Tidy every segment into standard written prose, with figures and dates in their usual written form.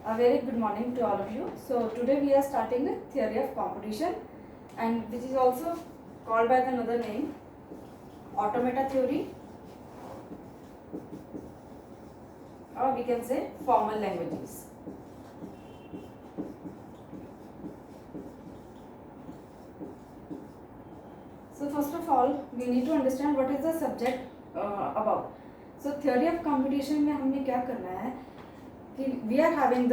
A very good morning to all of you. So today we are starting with theory of computation, and which is also called by another name, automata theory, or we can say formal languages. So first of all, we need to understand what is the subject about. So theory of computation में हमने क्या करना है कि we are having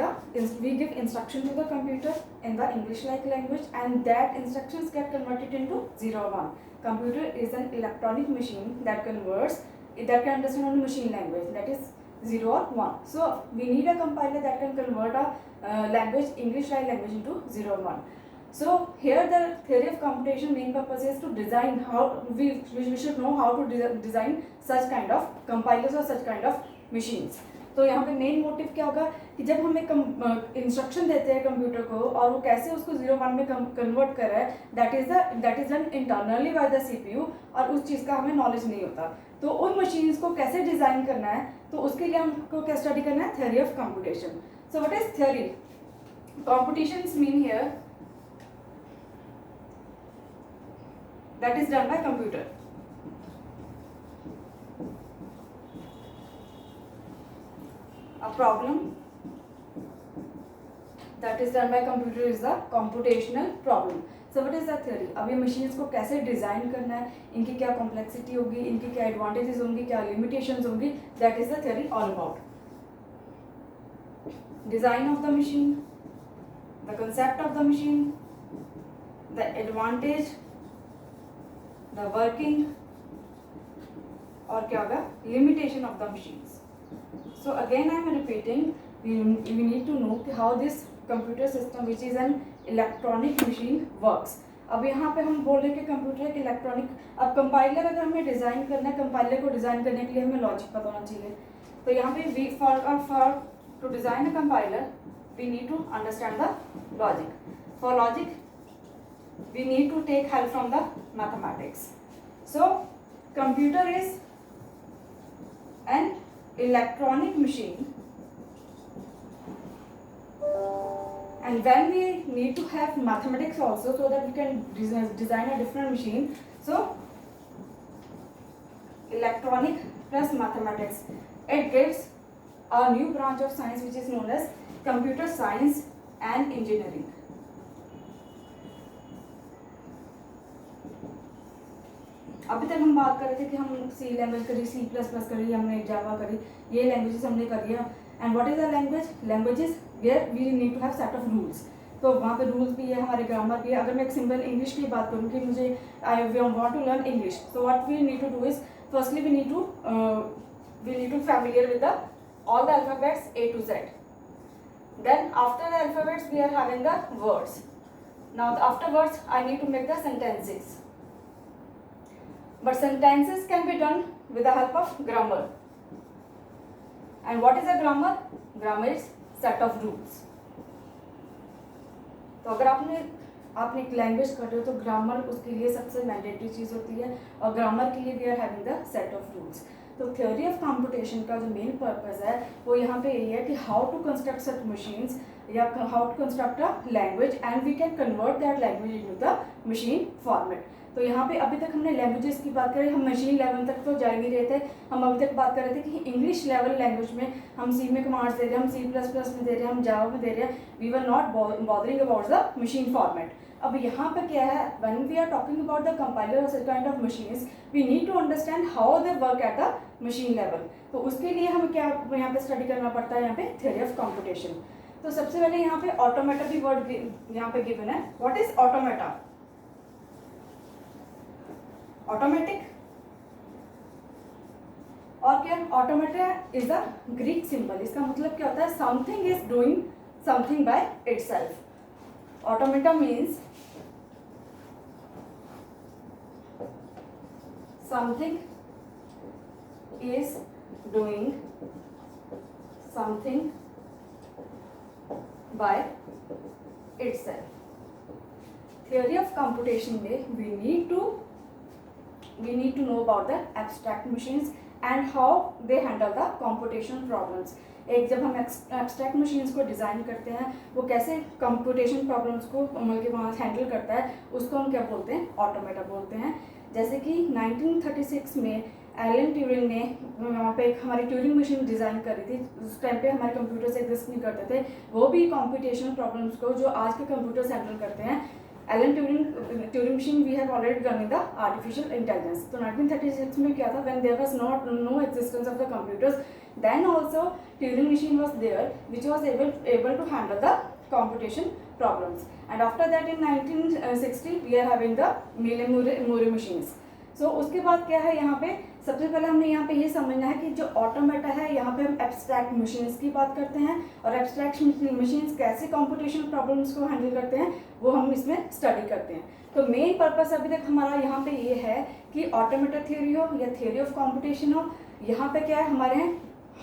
we give instruction to the computer in the English like language, and that instructions get converted into 0 or 1. Computer is an electronic machine that can understand only machine language, that is 0 or 1. So we need a compiler that can convert a language, English like language, into 0 or 1. So here the theory of computation main purpose is to design how we should know how to design such kind of compilers or such kind of machines. तो यहाँ पे main motive क्या होगा कि जब हम एक instruction देते हैं कंप्यूटर को और वो कैसे उसको 0-1 में कन्वर्ट कर रहा है, that is done internally by the CPU, और उस चीज़ का हमें नॉलेज नहीं होता. तो उन मशीन्स को कैसे डिज़ाइन करना है, तो उसके लिए हमको क्या स्टडी करना है, theory of computation. So what is theory? Computations mean here that is done by computer. A problem that is done by computer is the computational problem. So what is the theory? अब ये machines को कैसे design करना है, इनकी क्या complexity होगी, इनकी क्या एडवांटेजेस होंगी, क्या लिमिटेशंस होंगी, that is the theory all about. Design of the machine, the concept of the machine, the advantage, the working, और क्या होगा, limitation of the machines. So again I am repeating, we need to know how this computer system which is an electronic machine works. अब यहाँ पे हम बोल रहे हैं कि कंप्यूटर एक इलेक्ट्रॉनिक. अब कंपाइलर अगर हमें डिज़ाइन करना है, कंपाइलर को डिज़ाइन करने के लिए हमें लॉजिक पता होना चाहिए. तो यहाँ पे for to design a compiler we need to understand the logic. For logic we need to take help from the mathematics. So computer is an electronic machine, and when we need to have mathematics also so that we can design a different machine, so electronic plus mathematics, it gives a new branch of science which is known as computer science and engineering. अभी तक हम बात कर रहे थे कि हम सी language करी, सी प्लस प्लस करी, हमने जावा करी, ये लैंग्वेजेस हमने करी है. And what is the language? Languages where we need to have set of rules. तो वहाँ पे रूल्स भी है, हमारे ग्रामर भी है. अगर मैं एक सिंपल इंग्लिश की बात करूँ कि मुझे I want to learn English, so what we need to do is firstly we need to familiar with the all the alphabets A to Z. Then after the alphabets we are having the words. Now after words I need to make the sentences. But sentences can be done with the help of grammar. And what is a grammar? Grammar is set of rules. तो अगर आपने एक language कर रहे हो तो grammar उसके लिए सबसे मैंडेटरी चीज़ होती है, और ग्रामर के लिए we are having the set of rules. तो थ्योरी ऑफ कंप्यूटेशन का जो मेन पर्पस है वो यहाँ पे यही है कि how to construct such machines, या how to construct a language and we can convert that language into the machine format. तो यहाँ पे अभी तक हमने लैंग्वेजेस की बात करी, हम मशीन लेवल तक तो जा ही नहीं रहे थे. हम अभी तक बात कर रहे थे कि इंग्लिश लेवल लैंग्वेज में हम सी में कमांड्स दे रहे हैं, हम सी प्लस प्लस में दे रहे हैं, हम जावा में दे रहे हैं. We were not bothering about the machine format. अब यहाँ पे क्या है, when we are talking about the compiler और such kind of machines, we need to understand how they work at the machine level. तो उसके लिए हमें क्या यहाँ पे स्टडी करना पड़ता है, यहाँ पे थ्योरी ऑफ कंप्यूटेशन. तो सबसे पहले यहाँ पे ऑटोमेटा भी वर्ड यहाँ पे गिवन है. What is automata? ऑटोमेटिक और क्या? Automata is a Greek symbol. इसका मतलब क्या होता है? Something is doing something by itself. Automata means something is doing something by itself. Theory of computation में we need to know about the abstract machines and how they handle the computational problems. एक जब हम abstract machines को design करते हैं वो कैसे computation problems को मतलब कि वहाँ हैंडल करता है, उसको हम क्या बोलते हैं, ऑटोमेटा बोलते हैं। जैसे कि 1936 में एलन ट्यूरिंग ने वहाँ पे एक हमारी ट्यूरिंग मशीन डिज़ाइन करी थी। उस टाइम पे हमारे कंप्यूटर्स एग्जिस्ट नहीं करते थे, वो भी कंप्यूटेशनल प्रॉब्लम्स को जो आज के कंप्यूटर्स हैंडल करते हैं। Alan Turing machine we have already run in the artificial intelligence. तो 1936 में क्या था, when there was no existence of the computers, then also Turing machine was there which was able to handle the computation problems. And after that in 1960 we are having the Miele-Muri machines. So उसके बाद क्या है, यहाँ पे सबसे पहले हमने यहाँ पे ये समझना है कि जो ऑटोमेटा है, यहाँ पे हम एब्स्ट्रैक्ट मशीन्स की बात करते हैं और एब्स्ट्रैक्ट मशीन्स कैसे कंप्यूटेशनल प्रॉब्लम्स को हैंडल करते हैं वो हम इसमें स्टडी करते हैं। तो मेन पर्पस अभी तक हमारा यहाँ पे ये है कि ऑटोमेटा थ्योरी हो या थ्योरी ऑफ कंप्यूटेशन हो, यहाँ पे क्या है हमारे हैं,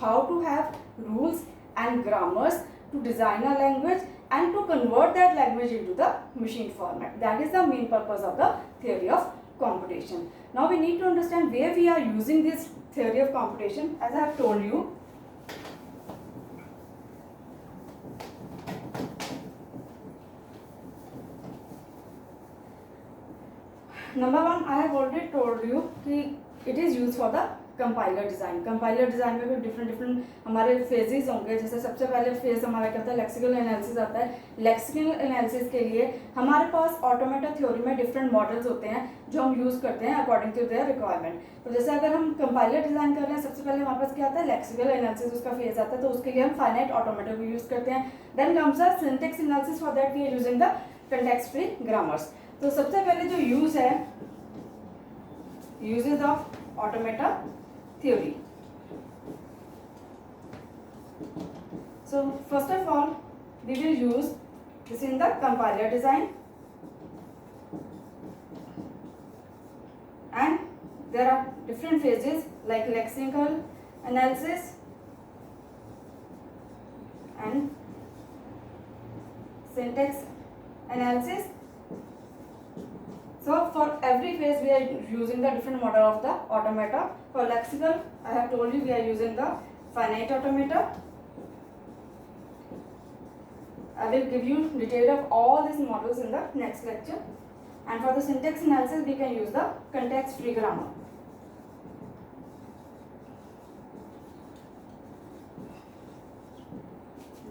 how to have rules and grammars to design a language and to convert that language into the machine format. That is the main purpose of the theory of computation. Now we need to understand where we are using this theory of computation. As I have told you, number one, I have already told you कि it is used for the compiler design. Compiler design में भी different हमारे phases होंगे। जैसे सबसे पहले phase हमारा क्या होता है, लेक्सिकल एनालिसिस आता है। लेक्सिकल एनालिसिस के लिए हमारे पास ऑटोमेटा थ्योरी में डिफरेंट मॉडल्स होते हैं जो हम यूज़ करते हैं अकॉर्डिंग टू देयर रिक्वायरमेंट। तो जैसे अगर हम कंपाइलर डिज़ाइन कर रहे हैं, सबसे पहले हमारे पास क्या आता है, लेक्सिकल एनालिसिस उसका फेज आता है, तो उसके लिए हम फाइनाइट ऑटोमेटा भी यूज़ करते हैं। Then comes the syntax analysis, for that we are using the context free grammars. तो सबसे पहले जो यूज़ है, usages of automata theory. So first of all we will use this in the compiler design, and there are different phases like lexical analysis and syntax analysis. So for every phase we are using the different model of the automata. For lexical, I have told you we are using the finite automata. I will give you detail of all these models in the next lecture. And for the syntax analysis, we can use the context free grammar.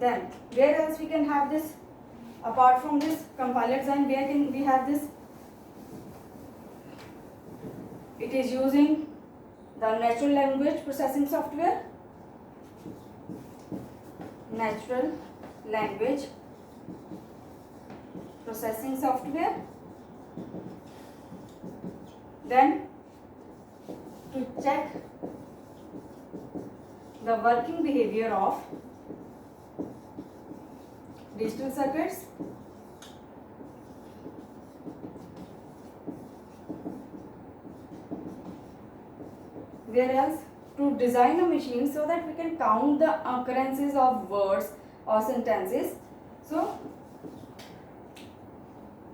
Then where else we can have this, apart from this compiler design, where can we have this? It is using the natural language processing software. Natural language processing software. Then to check the working behavior of digital circuits. Where else? To design a machine so that we can count the occurrences of words or sentences. So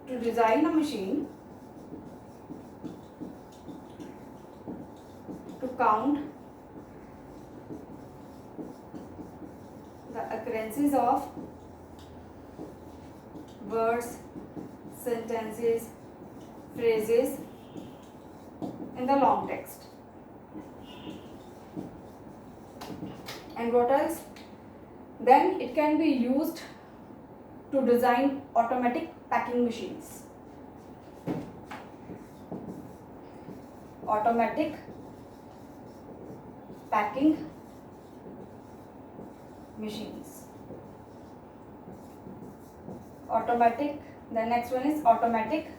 to design a machine to count the occurrences of words, sentences, phrases in the long text. And what else? Then it can be used to design automatic packing machines. Automatic packing machines. Automatic, the next one is automatic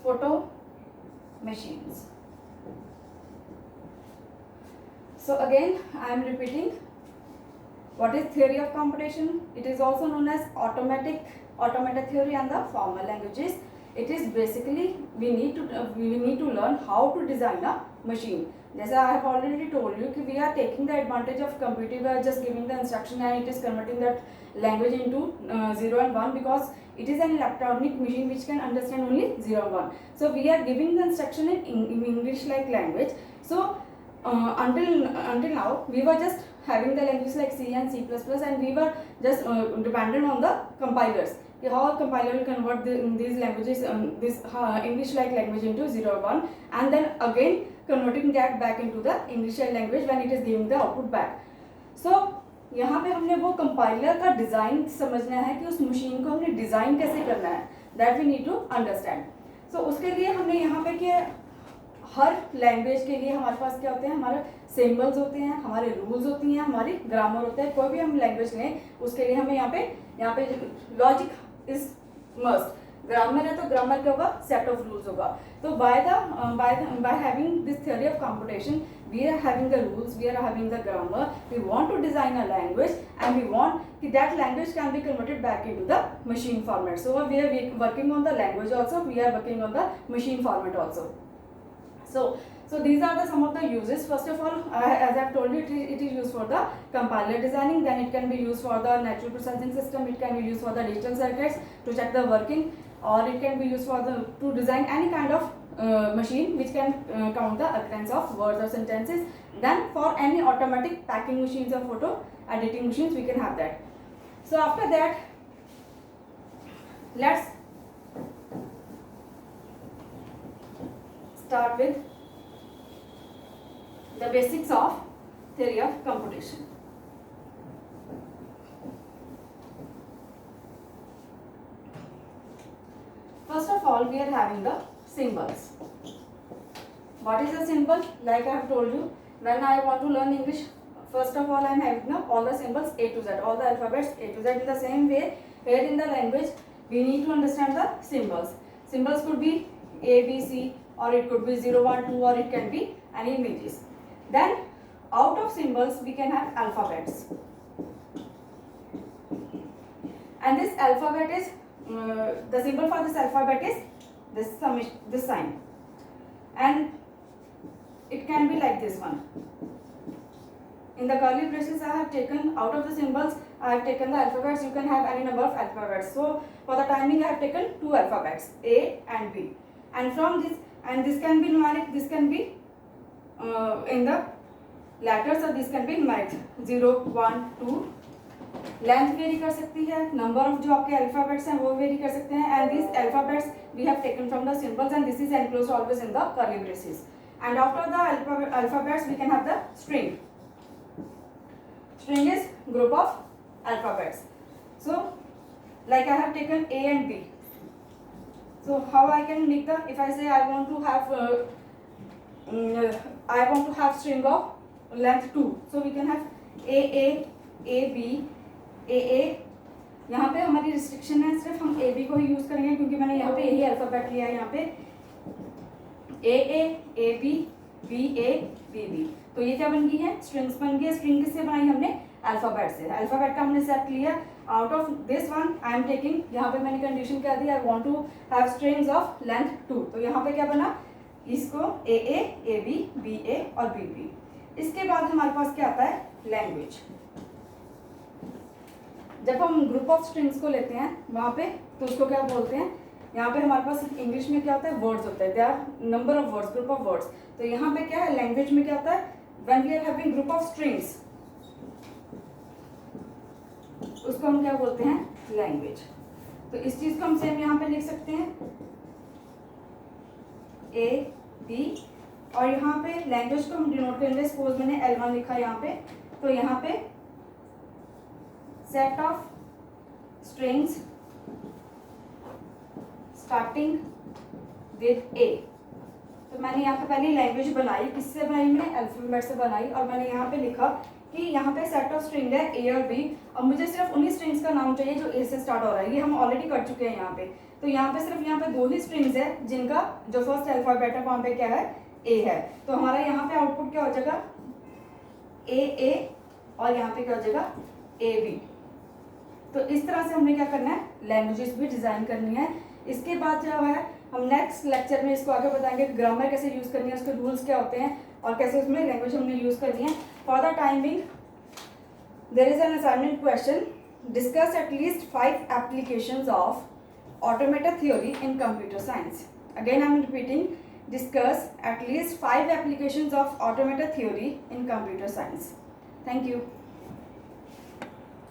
photo machines. So again I am repeating, what is theory of computation? It is also known as automata theory and the formal languages. It is basically we need to learn how to design a machine. जैसे I have already told you कि we are taking the advantage of computing, we are just giving the instruction and it is converting that language into 0 and 1 because it is an electronic machine which can understand only 0 and 1. So we are giving the instruction in English like language. So until now we were just having the languages like C and C++, and we were just dependent on the compilers. How a compiler will convert these languages, this English like language into 0 or 1, and then again converting that back into the English language when it is giving the output back. So यहाँ पे हमने वो compiler का design समझना है कि उस machine को हमने डिज़ाइन कैसे करना है, that we need to understand. So उसके लिए हमने यहाँ पे कि हर लैंग्वेज के लिए हमारे पास क्या होते हैं, हमारे सिंबल्स होते हैं, हमारे रूल्स होती हैं, हमारी ग्रामर होता है. कोई भी हम लैंग्वेज लें उसके लिए हमें यहाँ पे लॉजिक इज मस्ट. ग्रामर है तो ग्रामर क्या होगा, सेट ऑफ रूल्स होगा. तो by having this theory of computation we are having the rules, we are having the grammar, we want to design a language, and we want that language can be converted back into the machine format. So we are working on the language also, we are working on the machine format also. So these are some of the uses. First of all, as I have told you, it is used for the compiler designing, then it can be used for the natural processing system, it can be used for the digital circuits to check the working, or it can be used for to design any kind of machine which can count the occurrence of words or sentences. Then for any automatic packing machines or photo editing machines we can have that. So after that, let's start with the basics of theory of computation. First of all, we are having the symbols. What is a symbol? Like I have told you, when I want to learn English, first of all I am having all the symbols A to Z, all the alphabets A to Z. In the same way, here in the language we need to understand the symbols. Symbols could be A, B, C, or it could be 0, 1, 2, or it can be any images. Then out of symbols we can have alphabets, and this alphabet is the symbol for this alphabet is this sign, and it can be like this one. In the curly braces I have taken, out of the symbols I have taken the alphabets. You can have any number of alphabets. So for the timing I have taken 2 alphabets, A and B, and from this, and this can be numeric, this can be in the letters, or this can be numeric 0, 1, 2. Length very कर सकती है, number of जो आपके alphabets हैं वो very कर सकते हैं, and this alphabets we have taken from the symbols, and this is enclosed always in the curly braces. And after the alphabets we can have the string. String is group of alphabets. So like I have taken A and B. So how I can make the, if I say I want to have string of length 2, so we can have AA, AB, AA. यहाँ पे हमारी restriction है, सिर्फ हम AB को ही use करेंगे क्योंकि मैंने यहाँ पे यही अल्फाबेट लिया है. यहाँ पे AA, AB, BA, BB. तो ये क्या बन गई है, स्ट्रिंग्स बन गई है. स्ट्रिंग किससे बनाई हमने, अल्फाबेट से. अल्फाबेट का हमने सेट लिया. Out of this one I am taking, यहाँ पे मैंने कंडीशन क्या दी, I want to have strings of length 2. तो यहाँ पे क्या बना, इसको AA, AB, BA और BB. इसके बाद हमारे पास क्या आता है, लैंग्वेज. जब हम ग्रुप ऑफ स्ट्रिंग्स को लेते हैं वहाँ पे, तो उसको क्या बोलते हैं, यहाँ पे हमारे पास इंग्लिश में क्या होता है, वर्ड्स होते हैं. They are number of words, group of words. तो यहाँ पे क्या है, लैंग्वेज में क्या होता है, when we are having group of strings, उसको हम क्या बोलते हैं, लैंग्वेज. तो इस चीज को हम सेम यहाँ पे लिख सकते हैं A, B, और यहाँ पे लैंग्वेज को हम डिनोट करेंगे. सपोज मैंने L1 लिखा यहाँ पे, तो यहाँ पे set of strings starting with A. तो मैंने यहाँ पे पहले लैंग्वेज बनाई, किससे बनाई, मैंने अल्फाबेट से बनाई, और मैंने यहाँ पे लिखा कि यहाँ पे सेट ऑफ स्ट्रिंग है A और B, और मुझे सिर्फ उन्हीं स्ट्रिंग्स का नाम चाहिए जो A से स्टार्ट हो रहा है. ये हम ऑलरेडी कर चुके हैं यहाँ पे. तो यहाँ पे सिर्फ यहाँ पे 2 ही स्ट्रिंग्स है जिनका जो फर्स्ट अल्फाबेट है वहाँ पे क्या है, A है. तो हमारा यहाँ पे आउटपुट क्या हो जाएगा, AA, और यहाँ पे क्या हो जाएगा, AB. तो इस तरह से हमने क्या करना है, लैंग्वेजेस भी डिज़ाइन करनी है. इसके बाद जो है हम नेक्स्ट लेक्चर में इसको आगे बताएंगे, ग्रामर कैसे यूज़ करनी है, उसके रूल्स क्या होते हैं, और कैसे उसमें लैंग्वेज हमने यूज़ करनी है. For the time being there is an assignment question, discuss at least 5 applications of automata theory in computer science. Again I am repeating, discuss at least 5 applications of automata theory in computer science. Thank you.